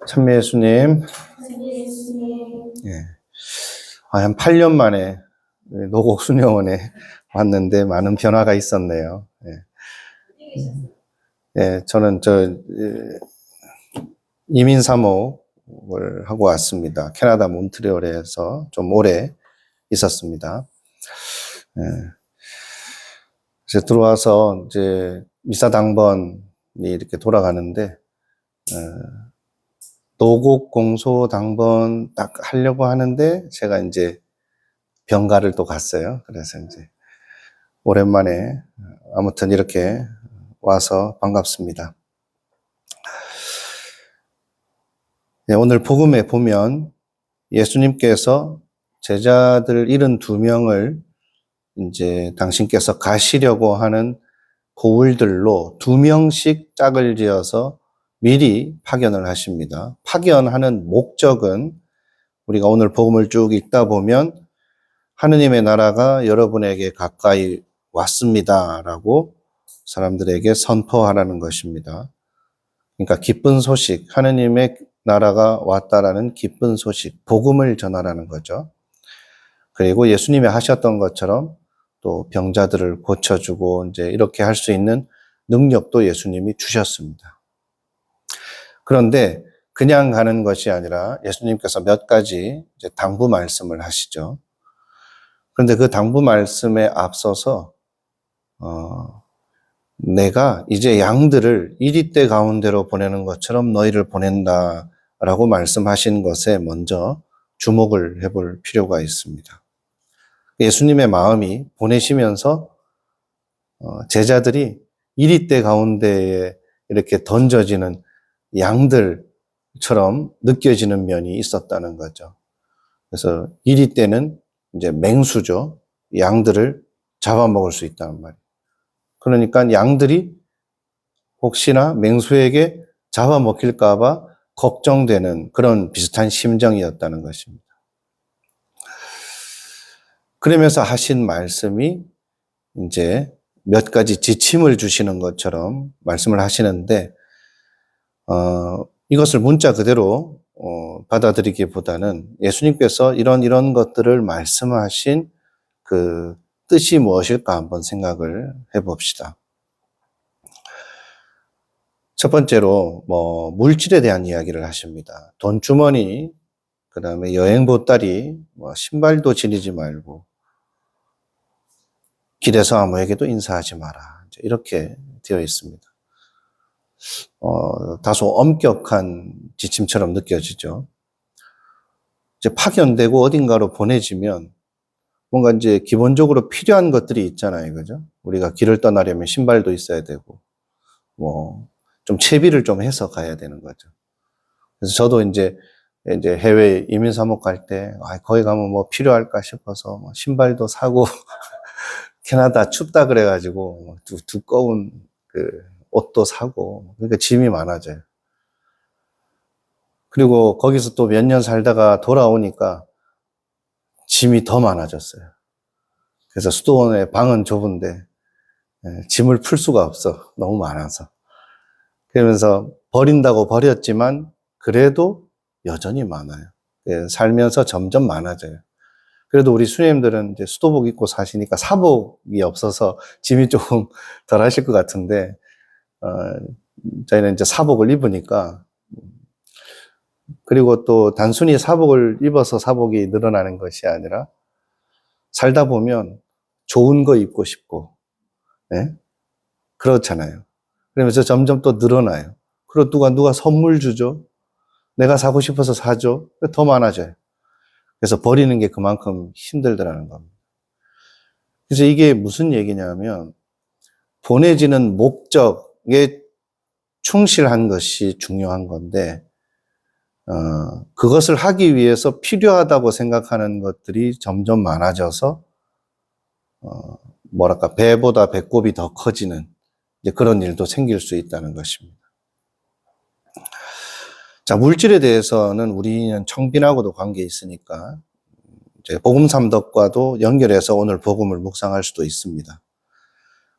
참미 예수님, 예. 한 8년 만에 노곡 수녀원에 왔는데 많은 변화가 있었네요. 예. 예, 저는 이민 사목을 하고 왔습니다. 캐나다 몬트리올에서 좀 오래 있었습니다. 예. 이제 들어와서 이제 미사 당번이 이렇게 돌아가는데, 노곡 공소 당번 딱 하려고 하는데 제가 이제 병가를 또 갔어요. 그래서 이제 오랜만에 아무튼 이렇게 와서 반갑습니다. 네, 오늘 복음에 보면 예수님께서 제자들 72명을 이제 당신께서 가시려고 하는 고울들로 2명씩 짝을 지어서 미리 파견을 하십니다. 파견하는 목적은 우리가 오늘 복음을 쭉 읽다 보면 하느님의 나라가 여러분에게 가까이 왔습니다 라고 사람들에게 선포하라는 것입니다. 그러니까 기쁜 소식, 하느님의 나라가 왔다라는 기쁜 소식, 복음을 전하라는 거죠. 그리고 예수님이 하셨던 것처럼 또 병자들을 고쳐주고 이제 이렇게 할 수 있는 능력도 예수님이 주셨습니다. 그런데 그냥 가는 것이 아니라 예수님께서 몇 가지 이제 당부 말씀을 하시죠. 그런데 그 당부 말씀에 앞서서 내가 이제 양들을 이리떼 가운데로 보내는 것처럼 너희를 보낸다라고 말씀하신 것에 먼저 주목을 해볼 필요가 있습니다. 예수님의 마음이 보내시면서 제자들이 이리떼 가운데에 이렇게 던져지는 양들처럼 느껴지는 면이 있었다는 거죠. 그래서 이리떼는 이제 맹수죠. 양들을 잡아먹을 수 있다는 말이에요. 그러니까 양들이 혹시나 맹수에게 잡아먹힐까봐 걱정되는 그런 비슷한 심정이었다는 것입니다. 그러면서 하신 말씀이 이제 몇 가지 지침을 주시는 것처럼 말씀을 하시는데, 이것을 문자 그대로 받아들이기보다는 예수님께서 이런 것들을 말씀하신 그 뜻이 무엇일까 한번 생각을 해봅시다. 첫 번째로 물질에 대한 이야기를 하십니다. 돈주머니, 그 다음에 여행 보따리, 신발도 지니지 말고 길에서 아무에게도 인사하지 마라. 이렇게 되어 있습니다. 다소 엄격한 지침처럼 느껴지죠. 이제 파견되고 어딘가로 보내지면 뭔가 이제 기본적으로 필요한 것들이 있잖아요. 그죠? 우리가 길을 떠나려면 신발도 있어야 되고, 좀 채비를 좀 해서 가야 되는 거죠. 그래서 저도 이제 해외 이민 사목 갈 때, 거기 가면 뭐 필요할까 싶어서 신발도 사고, 캐나다 춥다 그래가지고 두꺼운 그 옷도 사고, 그러니까 짐이 많아져요. 그리고 거기서 또 몇 년 살다가 돌아오니까 짐이 더 많아졌어요. 그래서 수도원의 방은 좁은데 짐을 풀 수가 없어. 너무 많아서. 그러면서 버린다고 버렸지만 그래도 여전히 많아요. 살면서 점점 많아져요. 그래도 우리 수녀님들은 이제 수도복 입고 사시니까 사복이 없어서 짐이 조금 덜 하실 것 같은데, 저희는 이제 사복을 입으니까, 그리고 또 단순히 사복을 입어서 사복이 늘어나는 것이 아니라 살다 보면 좋은 거 입고 싶고, 네? 그렇잖아요. 그러면서 점점 또 늘어나요. 그리고 누가 선물 주죠. 내가 사고 싶어서 사죠. 더 많아져요. 그래서 버리는 게 그만큼 힘들더라는 겁니다. 그래서 이게 무슨 얘기냐면 보내지는 목적에 충실한 것이 중요한 건데, 그것을 하기 위해서 필요하다고 생각하는 것들이 점점 많아져서 배보다 배꼽이 더 커지는 이제 그런 일도 생길 수 있다는 것입니다. 자, 물질에 대해서는 우리는 청빈하고도 관계 있으니까 이제 복음 삼덕과도 연결해서 오늘 복음을 묵상할 수도 있습니다.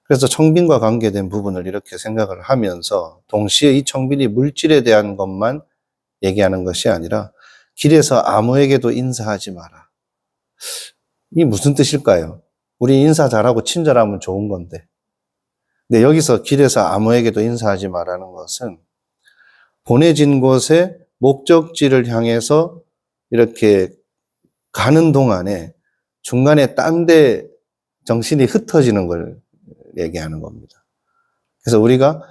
그래서 청빈과 관계된 부분을 이렇게 생각을 하면서 동시에 이 청빈이 물질에 대한 것만 얘기하는 것이 아니라 길에서 아무에게도 인사하지 마라. 이 무슨 뜻일까요? 우리 인사 잘하고 친절하면 좋은 건데. 근데 여기서 길에서 아무에게도 인사하지 마라는 것은 보내진 곳에 목적지를 향해서 이렇게 가는 동안에 중간에 딴 데 정신이 흩어지는 걸 얘기하는 겁니다. 그래서 우리가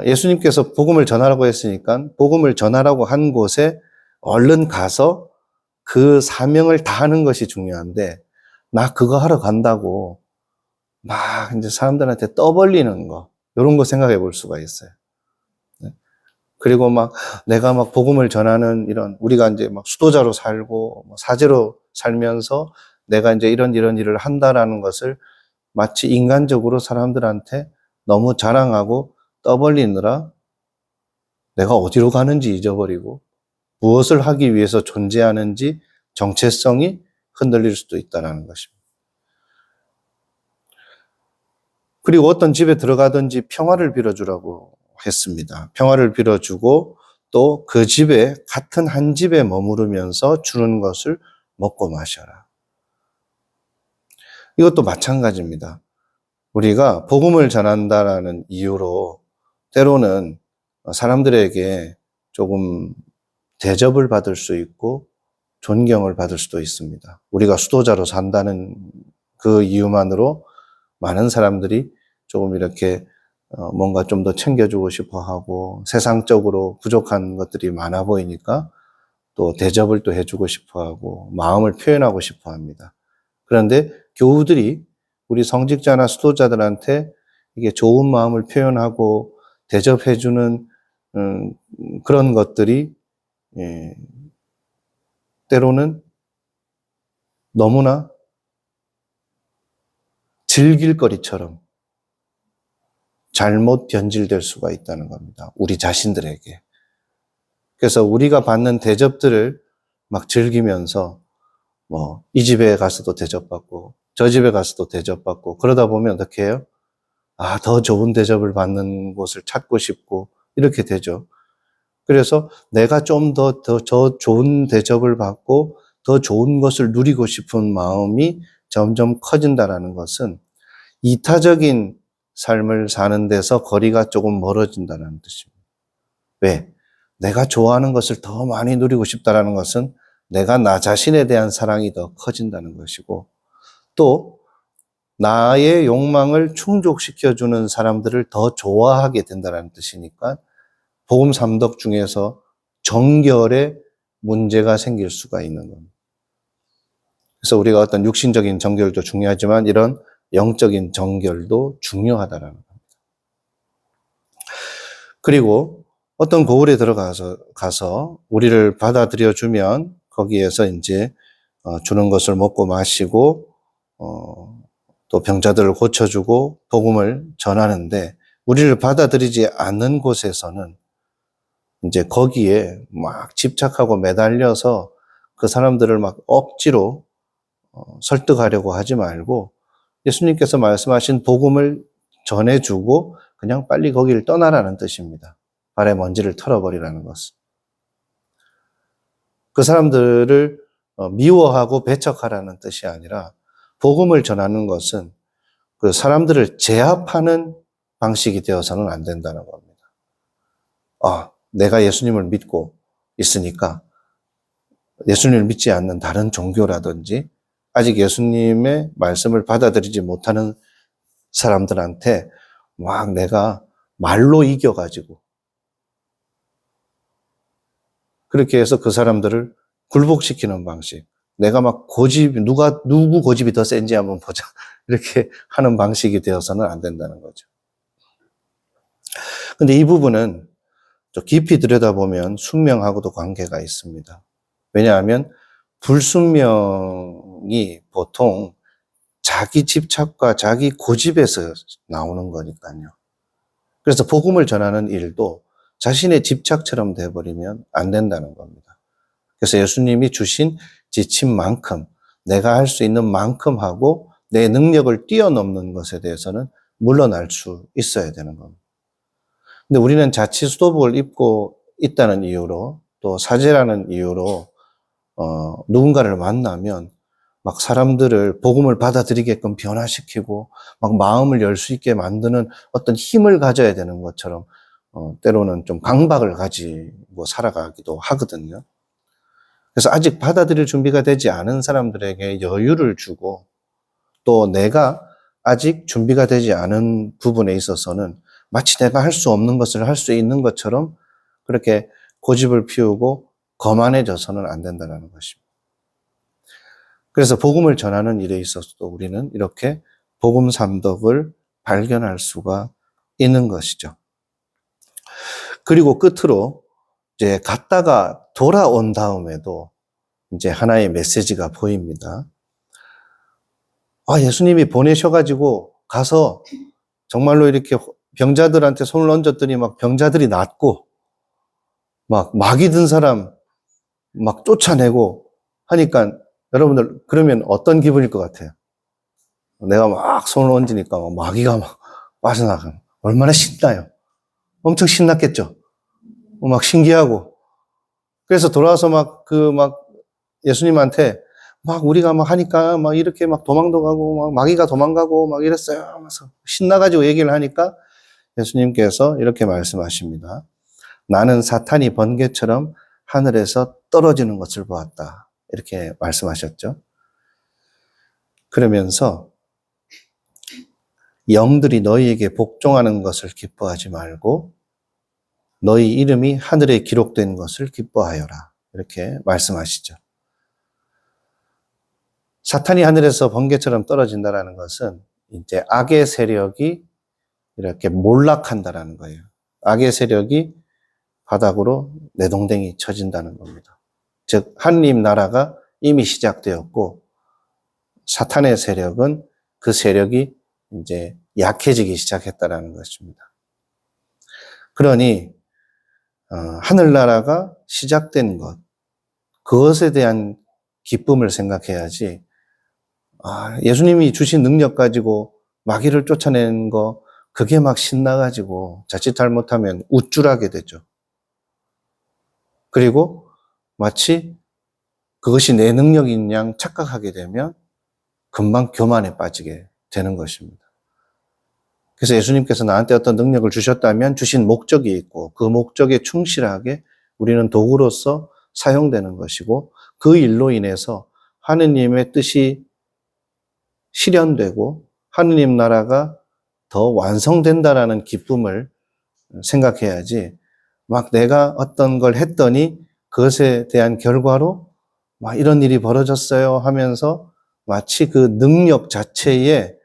예수님께서 복음을 전하라고 했으니까 복음을 전하라고 한 곳에 얼른 가서 그 사명을 다하는 것이 중요한데 나 그거 하러 간다고 막 이제 사람들한테 떠벌리는 거 이런 거 생각해 볼 수가 있어요. 그리고 막 내가 막 복음을 전하는 이런 우리가 이제 막 수도자로 살고 사제로 살면서 내가 이제 이런 일을 한다라는 것을 마치 인간적으로 사람들한테 너무 자랑하고 떠벌리느라 내가 어디로 가는지 잊어버리고 무엇을 하기 위해서 존재하는지 정체성이 흔들릴 수도 있다는 것입니다. 그리고 어떤 집에 들어가든지 평화를 빌어주라고 했습니다. 평화를 빌어주고 또 그 집에 같은 한 집에 머무르면서 주는 것을 먹고 마셔라. 이것도 마찬가지입니다. 우리가 복음을 전한다라는 이유로 때로는 사람들에게 조금 대접을 받을 수 있고 존경을 받을 수도 있습니다. 우리가 수도자로 산다는 그 이유만으로 많은 사람들이 조금 이렇게 뭔가 좀 더 챙겨주고 싶어 하고 세상적으로 부족한 것들이 많아 보이니까 또 대접을 또 해주고 싶어 하고 마음을 표현하고 싶어 합니다. 그런데 교우들이 우리 성직자나 수도자들한테 이게 좋은 마음을 표현하고 대접해주는 그런 것들이 때로는 너무나 즐길 거리처럼 잘못 변질될 수가 있다는 겁니다. 우리 자신들에게. 그래서 우리가 받는 대접들을 막 즐기면서 이 집에 가서도 대접받고 저 집에 가서도 대접받고 그러다 보면 어떻게 해요? 더 좋은 대접을 받는 곳을 찾고 싶고 이렇게 되죠. 그래서 내가 좀 더 좋은 대접을 받고 더 좋은 것을 누리고 싶은 마음이 점점 커진다는 것은 이타적인 삶을 사는 데서 거리가 조금 멀어진다는 뜻입니다. 왜? 내가 좋아하는 것을 더 많이 누리고 싶다는 것은 내가 나 자신에 대한 사랑이 더 커진다는 것이고 또 나의 욕망을 충족시켜주는 사람들을 더 좋아하게 된다는 뜻이니까 복음 삼덕 중에서 정결에 문제가 생길 수가 있는 겁니다. 그래서 우리가 어떤 육신적인 정결도 중요하지만 이런 영적인 정결도 중요하다라는 겁니다. 그리고 어떤 고을에 가서 우리를 받아들여 주면 거기에서 이제 주는 것을 먹고 마시고 또 병자들을 고쳐주고 복음을 전하는데 우리를 받아들이지 않는 곳에서는 이제 거기에 막 집착하고 매달려서 그 사람들을 막 억지로 설득하려고 하지 말고 예수님께서 말씀하신 복음을 전해주고 그냥 빨리 거기를 떠나라는 뜻입니다. 발에 먼지를 털어버리라는 것은. 그 사람들을 미워하고 배척하라는 뜻이 아니라 복음을 전하는 것은 그 사람들을 제압하는 방식이 되어서는 안 된다는 겁니다. 내가 예수님을 믿고 있으니까 예수님을 믿지 않는 다른 종교라든지 아직 예수님의 말씀을 받아들이지 못하는 사람들한테 막 내가 말로 이겨가지고 그렇게 해서 그 사람들을 굴복시키는 방식. 내가 막 누구 고집이 더 센지 한번 보자. 이렇게 하는 방식이 되어서는 안 된다는 거죠. 근데 이 부분은 좀 깊이 들여다보면 순명하고도 관계가 있습니다. 왜냐하면 불순명이 보통 자기 집착과 자기 고집에서 나오는 거니까요. 그래서 복음을 전하는 일도 자신의 집착처럼 돼버리면 안 된다는 겁니다. 그래서 예수님이 주신 지침만큼 내가 할 수 있는 만큼 하고 내 능력을 뛰어넘는 것에 대해서는 물러날 수 있어야 되는 겁니다. 근데 우리는 자칫 수도복을 입고 있다는 이유로 또 사제라는 이유로 누군가를 만나면 막 사람들을 복음을 받아들이게끔 변화시키고 막 마음을 열 수 있게 만드는 어떤 힘을 가져야 되는 것처럼 때로는 좀 강박을 가지고 살아가기도 하거든요. 그래서 아직 받아들일 준비가 되지 않은 사람들에게 여유를 주고 또 내가 아직 준비가 되지 않은 부분에 있어서는 마치 내가 할 수 없는 것을 할 수 있는 것처럼 그렇게 고집을 피우고 거만해져서는 안 된다는 것입니다. 그래서 복음을 전하는 일에 있어서도 우리는 이렇게 복음 삼덕을 발견할 수가 있는 것이죠. 그리고 끝으로 이제 갔다가 돌아온 다음에도 이제 하나의 메시지가 보입니다. 예수님이 보내셔가지고 가서 정말로 이렇게 병자들한테 손을 얹었더니 막 병자들이 낫고 막 마귀 든 사람 막 쫓아내고 하니까 여러분들 그러면 어떤 기분일 것 같아요? 내가 막 손을 얹으니까 막 마귀가 막 빠져나가는 얼마나 신나요? 엄청 신났겠죠? 막 신기하고 그래서 돌아와서 막 예수님한테 막 우리가 막 하니까 막 이렇게 막 도망도 가고 막 마귀가 도망가고 막 이랬어요 하면서 신나가지고 얘기를 하니까 예수님께서 이렇게 말씀하십니다. 나는 사탄이 번개처럼 하늘에서 떨어지는 것을 보았다. 이렇게 말씀하셨죠. 그러면서 영들이 너희에게 복종하는 것을 기뻐하지 말고 너희 이름이 하늘에 기록된 것을 기뻐하여라. 이렇게 말씀하시죠. 사탄이 하늘에서 번개처럼 떨어진다는 것은 이제 악의 세력이 이렇게 몰락한다는 거예요. 악의 세력이 바닥으로 내동댕이 쳐진다는 겁니다. 즉 하느님 나라가 이미 시작되었고 사탄의 세력은 그 세력이 이제 약해지기 시작했다는 것입니다. 그러니 하늘나라가 시작된 것, 그것에 대한 기쁨을 생각해야지 예수님이 주신 능력 가지고 마귀를 쫓아내는 거 그게 막 신나가지고 자칫 잘못하면 우쭐하게 되죠. 그리고 마치 그것이 내 능력인 양 착각하게 되면 금방 교만에 빠지게 되는 것입니다. 그래서 예수님께서 나한테 어떤 능력을 주셨다면 주신 목적이 있고 그 목적에 충실하게 우리는 도구로서 사용되는 것이고 그 일로 인해서 하느님의 뜻이 실현되고 하느님 나라가 더 완성된다라는 기쁨을 생각해야지 막 내가 어떤 걸 했더니 그것에 대한 결과로 막 이런 일이 벌어졌어요 하면서 마치 그 능력 자체에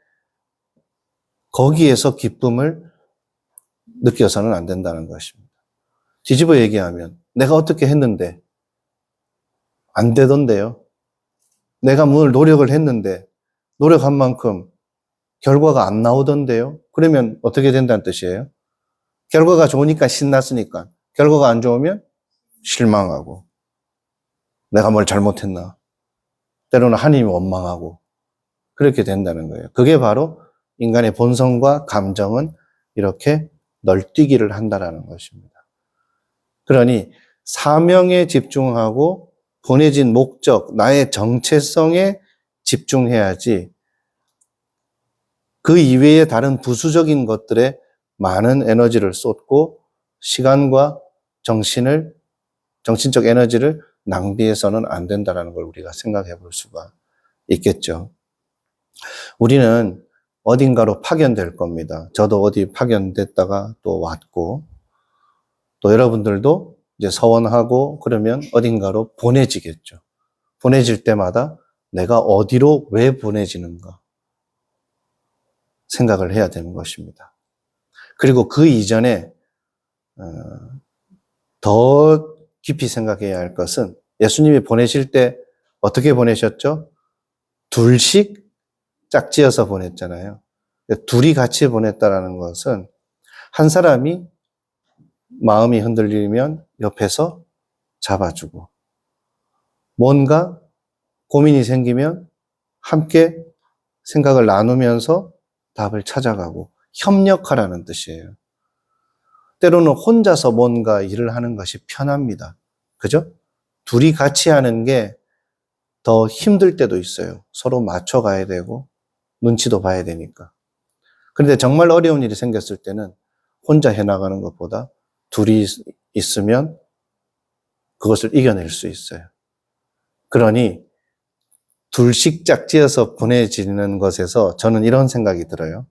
거기에서 기쁨을 느껴서는 안 된다는 것입니다. 뒤집어 얘기하면 내가 어떻게 했는데 안 되던데요. 내가 뭘 노력을 했는데 노력한 만큼 결과가 안 나오던데요. 그러면 어떻게 된다는 뜻이에요? 결과가 좋으니까 신났으니까 결과가 안 좋으면 실망하고 내가 뭘 잘못했나. 때로는 하나님이 원망하고 그렇게 된다는 거예요. 그게 바로 인간의 본성과 감정은 이렇게 널뛰기를 한다는 것입니다. 그러니 사명에 집중하고 보내진 목적, 나의 정체성에 집중해야지 그 이외의 다른 부수적인 것들에 많은 에너지를 쏟고 시간과 정신적 에너지를 낭비해서는 안 된다는 걸 우리가 생각해 볼 수가 있겠죠. 우리는 어딘가로 파견될 겁니다. 저도 어디 파견됐다가 또 왔고, 또 여러분들도 이제 서원하고 그러면 어딘가로 보내지겠죠. 보내질 때마다 내가 어디로 왜 보내지는가 생각을 해야 되는 것입니다. 그리고 그 이전에 더 깊이 생각해야 할 것은 예수님이 보내실 때 어떻게 보내셨죠? 둘씩 짝지어서 보냈잖아요. 둘이 같이 보냈다라는 것은 한 사람이 마음이 흔들리면 옆에서 잡아주고 뭔가 고민이 생기면 함께 생각을 나누면서 답을 찾아가고 협력하라는 뜻이에요. 때로는 혼자서 뭔가 일을 하는 것이 편합니다. 그죠? 둘이 같이 하는 게 더 힘들 때도 있어요. 서로 맞춰가야 되고 눈치도 봐야 되니까. 그런데 정말 어려운 일이 생겼을 때는 혼자 해나가는 것보다 둘이 있으면 그것을 이겨낼 수 있어요. 그러니 둘씩 짝지어서 보내지는 것에서 저는 이런 생각이 들어요.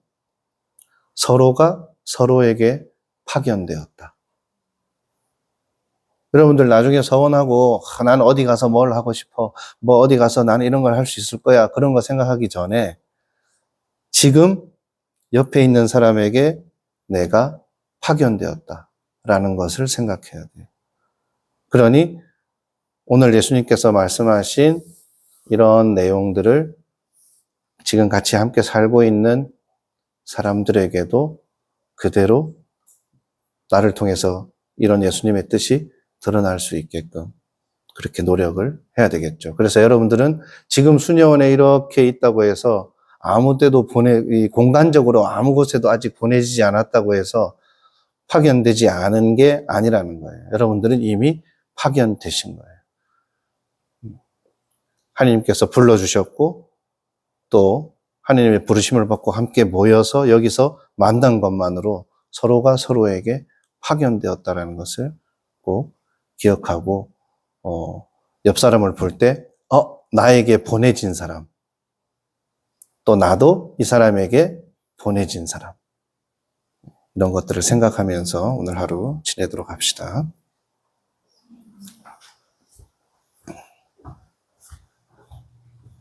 서로가 서로에게 파견되었다. 여러분들 나중에 서원하고 난 어디 가서 뭘 하고 싶어, 뭐 어디 가서 나는 이런 걸 할 수 있을 거야, 그런 거 생각하기 전에 지금 옆에 있는 사람에게 내가 파견되었다라는 것을 생각해야 돼요. 그러니 오늘 예수님께서 말씀하신 이런 내용들을 지금 같이 함께 살고 있는 사람들에게도 그대로 나를 통해서 이런 예수님의 뜻이 드러날 수 있게끔 그렇게 노력을 해야 되겠죠. 그래서 여러분들은 지금 수녀원에 이렇게 있다고 해서 아무 데도 공간적으로 아무 곳에도 아직 보내지지 않았다고 해서 파견되지 않은 게 아니라는 거예요. 여러분들은 이미 파견되신 거예요. 하나님께서 불러주셨고 또 하나님의 부르심을 받고 함께 모여서 여기서 만난 것만으로 서로가 서로에게 파견되었다는 것을 꼭 기억하고 옆 사람을 볼 때 나에게 보내진 사람, 또 나도 이 사람에게 보내진 사람, 이런 것들을 생각하면서 오늘 하루 지내도록 합시다.